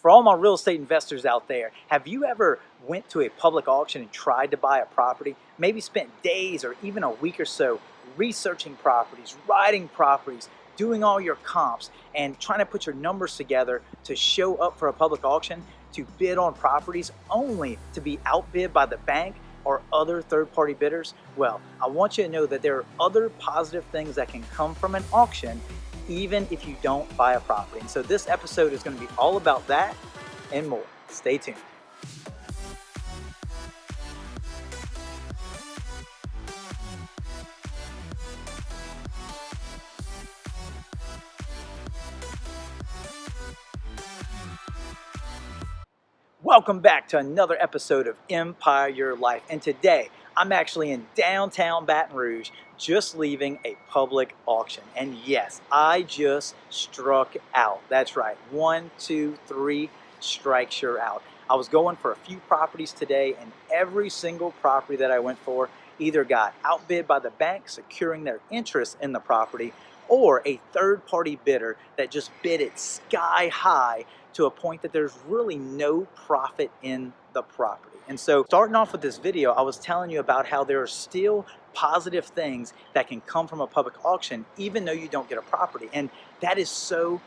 For all my real estate investors out there, have you ever went to a public auction and tried to buy a property? Maybe spent days or even a week or so researching properties, writing properties, doing all your comps, and trying to put your numbers together to show up for a public auction to bid on properties only to be outbid by the bank or other third-party bidders? Well, I want you to know that there are other positive things that can come from an auction even if you don't buy a property. And so this episode is going to be all about that and more. Stay tuned. Welcome back to another episode of Empire Your Life. And today I'm actually in downtown Baton Rouge, just leaving a public auction. And yes, I just struck out. That's right. 1, 2, 3 strikes, you're out. I was going for a few properties today, and every single property that I went for either got outbid by the bank, securing their interest in the property, or a third-party bidder that just bid it sky high to a point that there's really no profit in the property. And so starting off with this video, I was telling you about how there are still positive things that can come from a public auction even though you don't get a property. And that is so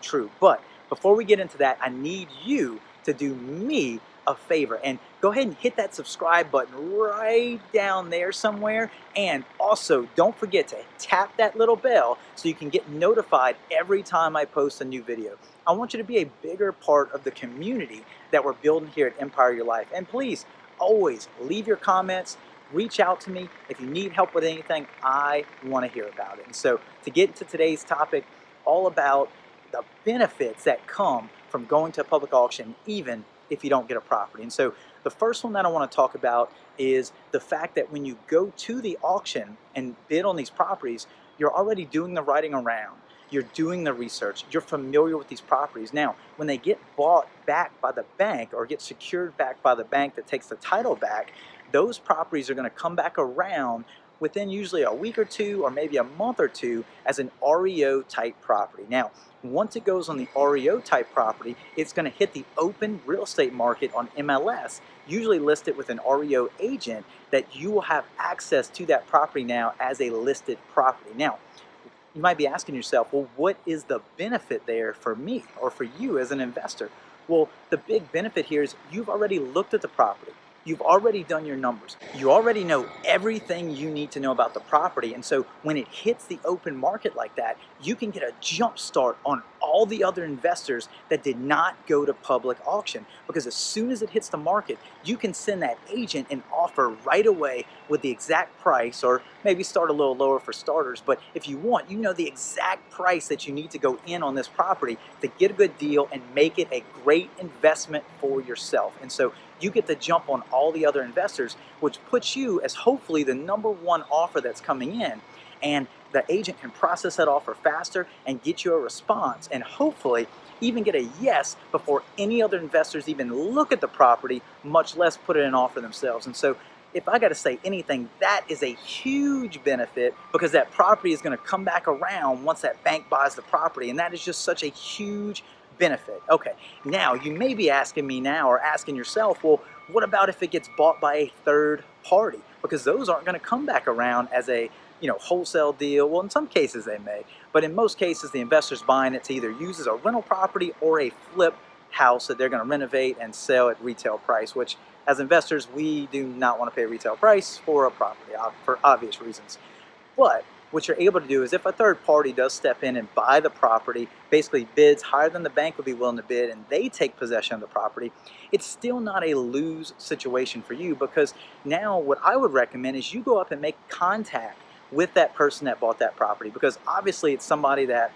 true. But before we get into that, I need you to do me a favor and go ahead and hit that subscribe button right down there somewhere. And also don't forget to tap that little bell so you can get notified every time I post a new video. I want you to be a bigger part of the community that we're building here at Empire Your Life. And please always leave your comments, reach out to me. If you need help with anything, I want to hear about it. And so to get into today's topic, all about the benefits that come from going to a public auction even if you don't get a property. And so the first one that I want to talk about is the fact that when you go to the auction and bid on these properties, you're already doing the writing around. You're doing the research. You're familiar with these properties. Now, when they get bought back by the bank or get secured back by the bank that takes the title back, those properties are going to come back around within usually a week or two or maybe a month or two as an REO type property. Now, once it goes on the REO type property, it's going to hit the open real estate market on MLS, usually listed with an REO agent, that you will have access to that property now as a listed property. Now, you might be asking yourself, well, what is the benefit there for me or for you as an investor? Well, the big benefit here is you've already looked at the property. You've already done your numbers. You already know everything you need to know about the property. And so when it hits the open market like that, you can get a jump start on all the other investors that did not go to public auction. Because as soon as it hits the market, you can send that agent an offer right away with the exact price, or maybe start a little lower for starters. But if you want, you know the exact price that you need to go in on this property to get a good deal and make it a great investment for yourself. And so you get the jump on all the other investors, which puts you as hopefully the #1 offer that's coming in. And the agent can process that offer faster and get you a response, and hopefully even get a yes before any other investors even look at the property, much less put in an offer themselves. And so if I got to say anything, that is a huge benefit, because that property is going to come back around once that bank buys the property. And that is just such a huge benefit. Okay, now you may be asking me now, or asking yourself, well, what about if it gets bought by a third party? Because those aren't going to come back around as a wholesale deal. Well, in some cases they may, but in most cases the investor's buying it to either use as a rental property or a flip house that they're going to renovate and sell at retail price, which as investors we do not want to pay retail price for a property for obvious reasons. But what you're able to do is, if a third party does step in and buy the property, basically bids higher than the bank would be willing to bid, and they take possession of the property, it's still not a lose situation for you, because now what I would recommend is you go up and make contact with that person that bought that property, because obviously it's somebody that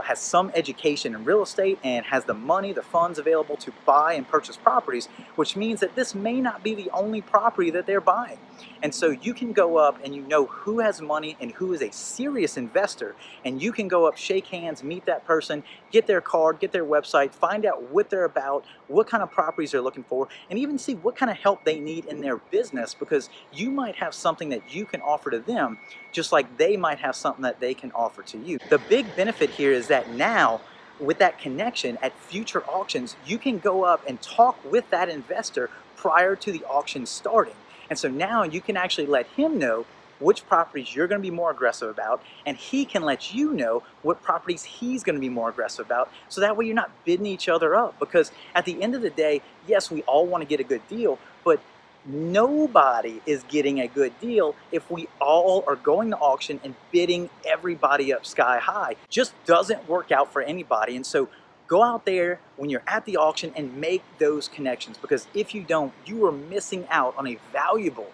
has some education in real estate and has the money, the funds available to buy and purchase properties, which means that this may not be the only property that they're buying. And so you can go up and you know who has money and who is a serious investor, and you can go up, shake hands, meet that person, get their card, get their website, find out what they're about, what kind of properties they're looking for, and even see what kind of help they need in their business, because you might have something that you can offer to them, just like they might have something that they can offer to you. The big benefit here is that now with that connection at future auctions, you can go up and talk with that investor prior to the auction starting. And so now you can actually let him know which properties you're going to be more aggressive about, and he can let you know what properties he's going to be more aggressive about, so that way you're not bidding each other up. Because at the end of the day, yes, we all want to get a good deal, but nobody is getting a good deal if we all are going to auction and bidding everybody up sky high. Just doesn't work out for anybody. And so go out there when you're at the auction and make those connections, because if you don't, you are missing out on a valuable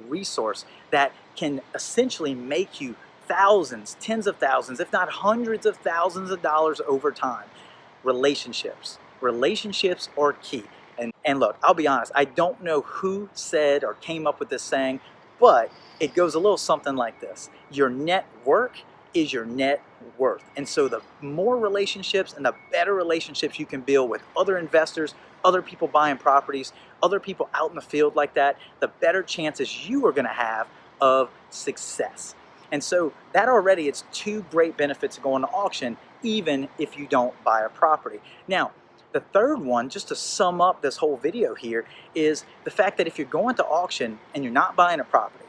resource that can essentially make you thousands, tens of thousands, if not hundreds of thousands of dollars over time. Relationships. Relationships are key. And look, I'll be honest, I don't know who said or came up with this saying, but it goes a little something like this. Your network is your net worth. And so the more relationships and the better relationships you can build with other investors, other people buying properties, other people out in the field like that, the better chances you are going to have of success. And so that already is two great benefits of going to auction, even if you don't buy a property. Now, the third one, just to sum up this whole video here, is the fact that if you're going to auction and you're not buying a property,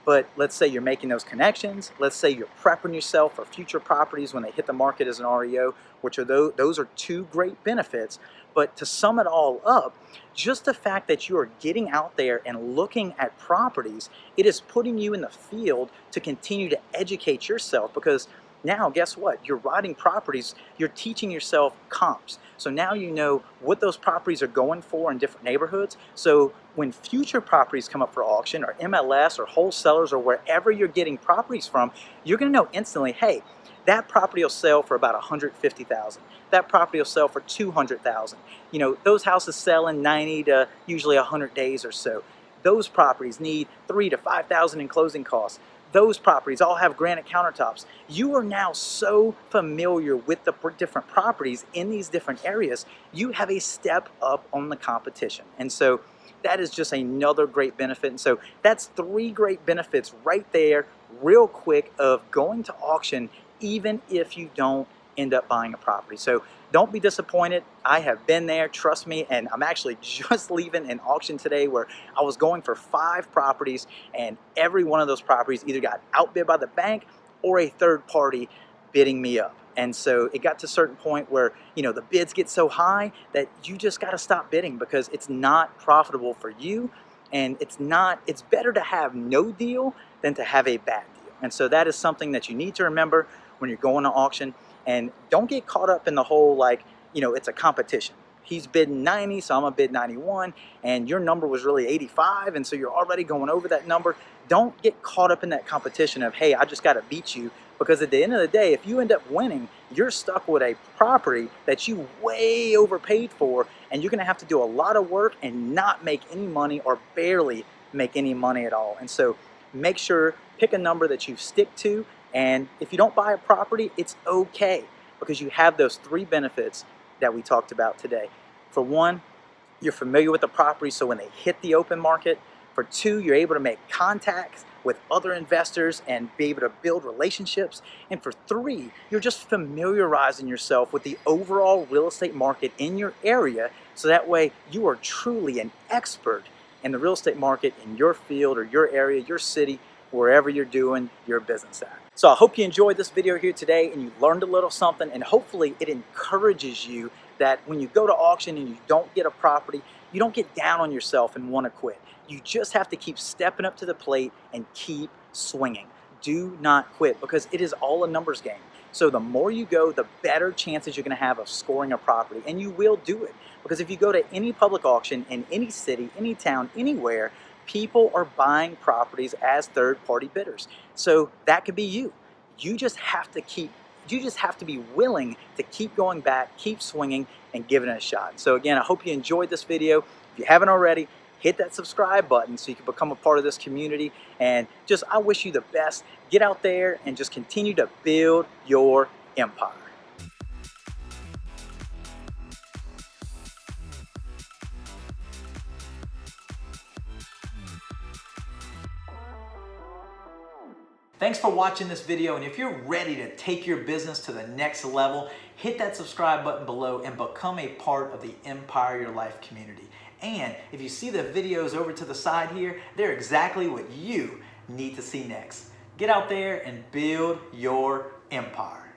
but let's say you're making those connections, let's say you're prepping yourself for future properties when they hit the market as an REO, which are those are two great benefits. But to sum it all up, just the fact that you are getting out there and looking at properties, it is putting you in the field to continue to educate yourself, because now, guess what? You're riding properties, you're teaching yourself comps. So now you know what those properties are going for in different neighborhoods. So when future properties come up for auction, or MLS or wholesalers or wherever you're getting properties from, you're going to know instantly, hey, that property will sell for about $150,000. That property will sell for $200,000. You know, those houses sell in 90 to usually 100 days or so. Those properties need $3,000 to $5,000 in closing costs. Those properties all have granite countertops. You are now so familiar with the different properties in these different areas, you have a step up on the competition. And so that is just another great benefit. And so that's three great benefits right there, real quick, of going to auction, even if you don't end up buying a property. So don't be disappointed. I have been there, trust me, and I'm actually just leaving an auction today where I was going for 5 properties, and every one of those properties either got outbid by the bank or a third party bidding me up. And so it got to a certain point where, you know, the bids get so high that you just got to stop bidding, because it's not profitable for you, and it's better to have no deal than to have a bad deal. And so that is something that you need to remember when you're going to auction. And don't get caught up in the whole, like, you know, it's a competition. He's bidding 90, so I'm gonna bid 91, and your number was really 85, and so you're already going over that number. Don't get caught up in that competition of, hey, I just gotta beat you, because at the end of the day, if you end up winning, you're stuck with a property that you way overpaid for, and you're gonna have to do a lot of work and not make any money, or barely make any money at all. And so make sure, pick a number that you stick to. And if you don't buy a property, it's okay, because you have those 3 benefits that we talked about today. For one, you're familiar with the property, so when they hit the open market. For 2, you're able to make contacts with other investors and be able to build relationships. And for 3, you're just familiarizing yourself with the overall real estate market in your area, so that way you are truly an expert in the real estate market in your field or your area, your city, wherever you're doing your business at. So I hope you enjoyed this video here today and you learned a little something, and hopefully it encourages you that when you go to auction and you don't get a property, you don't get down on yourself and want to quit. You just have to keep stepping up to the plate and keep swinging. Do not quit, because it is all a numbers game. So the more you go, the better chances you're going to have of scoring a property, and you will do it. Because if you go to any public auction in any city, any town, anywhere, people are buying properties as third-party bidders. So that could be you. You just have to be willing to keep going back, keep swinging, and giving it a shot. So again, I hope you enjoyed this video. If you haven't already, hit that subscribe button so you can become a part of this community. And just, I wish you the best. Get out there and just continue to build your empire. Thanks for watching this video, and if you're ready to take your business to the next level, hit that subscribe button below and become a part of the Empire Your Life community. And if you see the videos over to the side here, they're exactly what you need to see next. Get out there and build your empire.